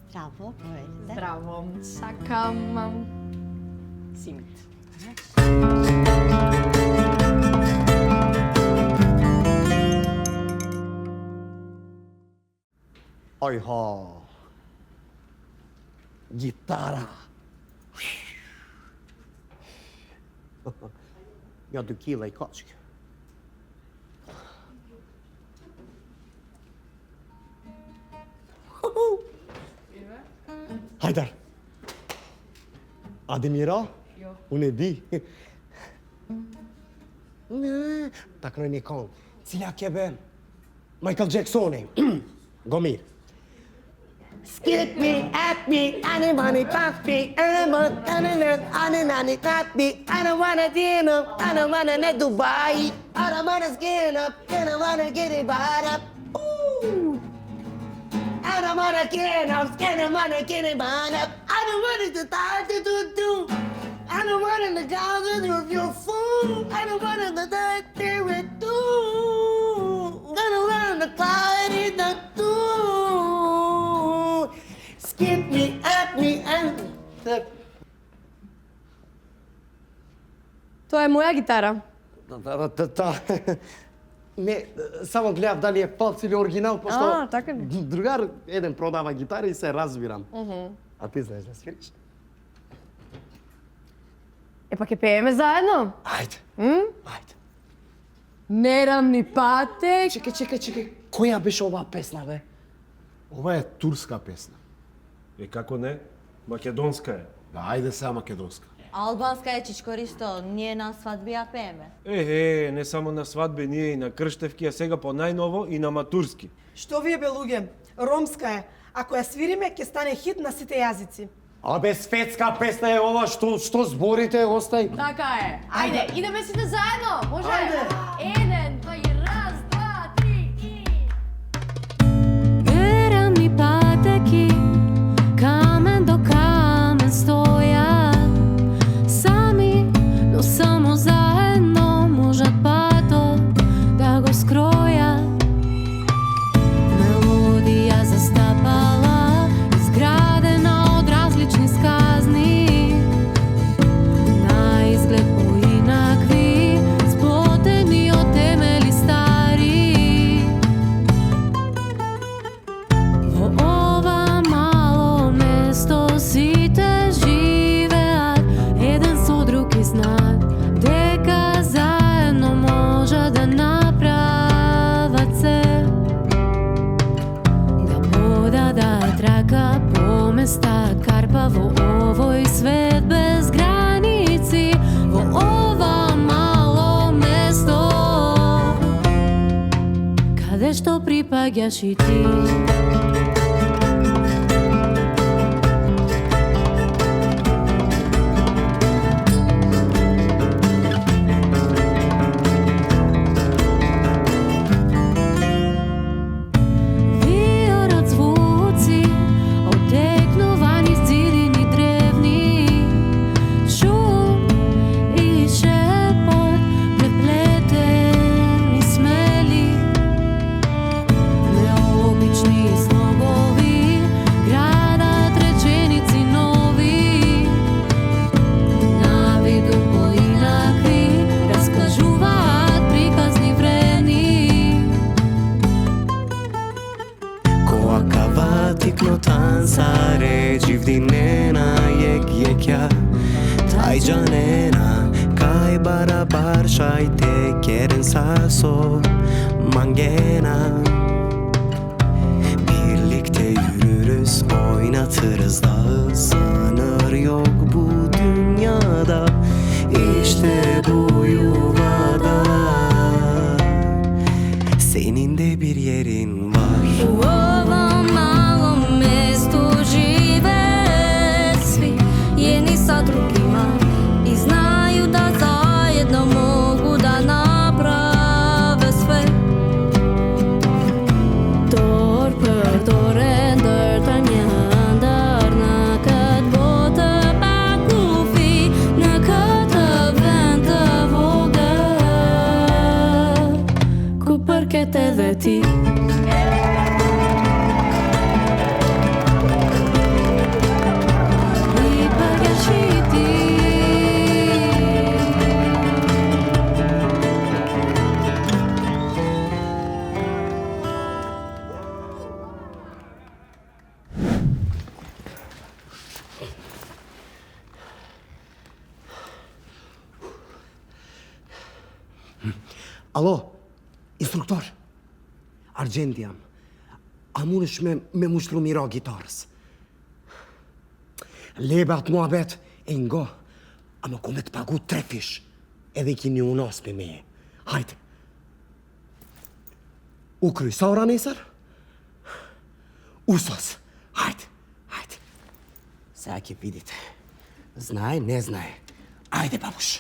Здраво, поведете. Здраво. Сакам симит. Ајха. Гитара. Ja, du kila i kacke. Hajdar. Ademira? Jo. Hun är di. Nej, tack när ni kom. Cilja kebe. Michael Jackson. Gomir. Skip me, at me, I don't wanna talk me, I don't wanna dinner, I don't wanna let Dubai, I don't wanna skin up, I don't wanna get it bought up. Ooh. I don't wanna get up, I don't wanna get it bought up. I don't want to die to do. I don't want to go with your fool. I don't want to die there with you. I don't want to climb in the door. Skip me, at me, and... Тоа е моја гитара. Не, само гледав дали е фалс или оригинал, пошто така ли? другар еден продава гитари и се разбирам. А ти знаеш да свириш? Па ќе пееме заедно? Ајде. Ајде. Нерамни патек. Чекај. Која беше оваа песна, бе? Ова е турска песна. Како не? Македонска е. Да, ајде сега македонска. Албанска е Чичко Ристо, ние на свадби ја пееме. Не само на свадби, ние и на крштевки, а сега по најново и на матурски. Што вие бе луѓе? Ромска е. Ако ја свириме, ќе стане хит на сите јазици. Абе, светска песна е ова, што зборите, остај. Така е. Ајде, идеме сите заедно. Може? Ајде. Еден, два и раз, два, три и... Нерамни патеки, камен до камен стојат, сами, но само заедно можат патот да го скројат. Мелодија застапала, изградена од различни сказни, на изглед поинакви, сплотени од темели стари. Во ова мало место сите живеат, еден со друг и знаат дека заедно може да направат се, да подадат рака по места карпа во овој свет без граници, во ова мало место каде што припаѓаш и ти. Виорот звуци, одекнувани зидини древни, шум и шепот, преплетени смели, необични слогови, градат реченици нови, на виду поинакви, раскажуваат приказни вредни. Која каватик нотанса речи вдинена јекја тајџанена кај барабар шајте керен сасо mangena. Birlikte yürürüz, oynatırız dağı, sanır yok bu dünyada, işte bu yuvada senin de bir yerin var. U ovom malom mestu žive svi, jedni sa drugima, i znaju da zajedno mogu da naprave sve. Dor për dore ndërta një ndër në këtë botë pa ku Ало, инструктор. Argendiam. Amunish me mushtru mira gitarës. Lebat muhabet e ngo. Ama ku me të pagu 3 fish. Edhe kini unas për me. Hajde. U kry, sa ora nesër? Usos. Hajde, hajde. Sa ke vidite. Znaj, ne znaj. Ajde, babush.